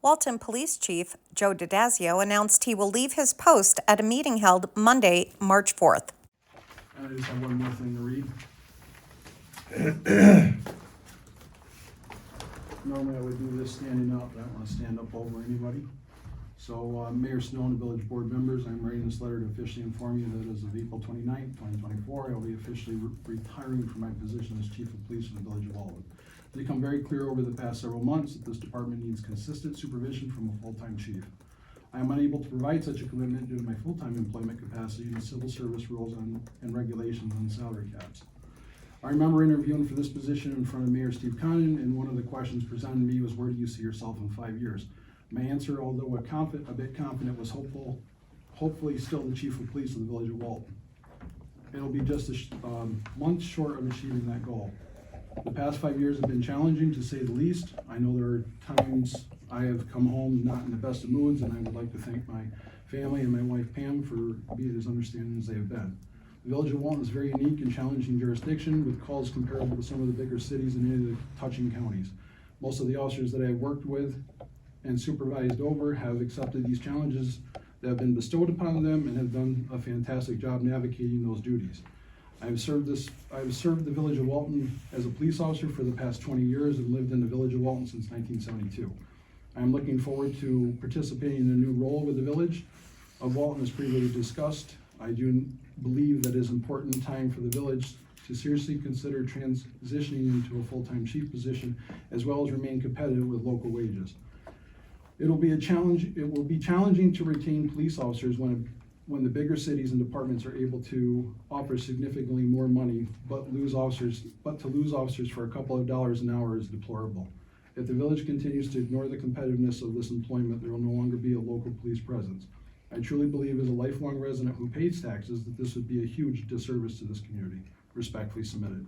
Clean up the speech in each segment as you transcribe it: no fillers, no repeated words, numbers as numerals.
Walton Police Chief Joe DiDazio announced he will leave his post at a meeting held Monday, March 4th. I just have one more thing to read. Normally I would do this standing up, but I don't want to stand up over anybody. So Mayor Snow and the village board members, I'm writing this letter to officially inform you that as of April 29th, 2024, I will be officially retiring from my position as Chief of Police in the village of Walton. It's become very clear over the past several months that this department needs consistent supervision from a full-time chief. I am unable to provide such a commitment due to my full-time employment capacity and the civil service rules and regulations on salary caps. I remember interviewing for this position in front of Mayor Steve Condon, and one of the questions presented to me was, where do you see yourself in 5 years? My answer, although a bit confident, was hopefully still the Chief of Police of the village of Walton. It'll be just a month short of achieving that goal. The past 5 years have been challenging, to say the least. I know there are times I have come home not in the best of moods, and I would like to thank my family and my wife Pam for being as understanding as they have been. The village of Walton is a very unique and challenging jurisdiction with calls comparable to some of the bigger cities in any of the touching counties. Most of the officers that I have worked with and supervised over have accepted these challenges that have been bestowed upon them and have done a fantastic job navigating those duties. I have served the village of Walton as a police officer for the past 20 years and lived in the village of Walton since 1972. I am looking forward to participating in a new role with the village of Walton as previously discussed. I do believe that it is an important time for the village to seriously consider transitioning into a full-time chief position, as well as remain competitive with local wages. It will be challenging to retain police officers when the bigger cities and departments are able to offer significantly more money, but to lose officers for a couple of dollars an hour is deplorable. If the village continues to ignore the competitiveness of this employment, there will no longer be a local police presence. I truly believe, as a lifelong resident who pays taxes, that this would be a huge disservice to this community. Respectfully submitted.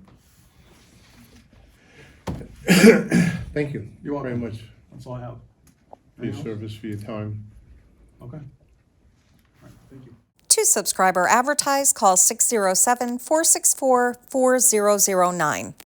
Thank you. You're welcome. Very much That's all I have. for your service, for your time. Okay. All right, thank you. To subscribe or advertise, call 607-464-4009.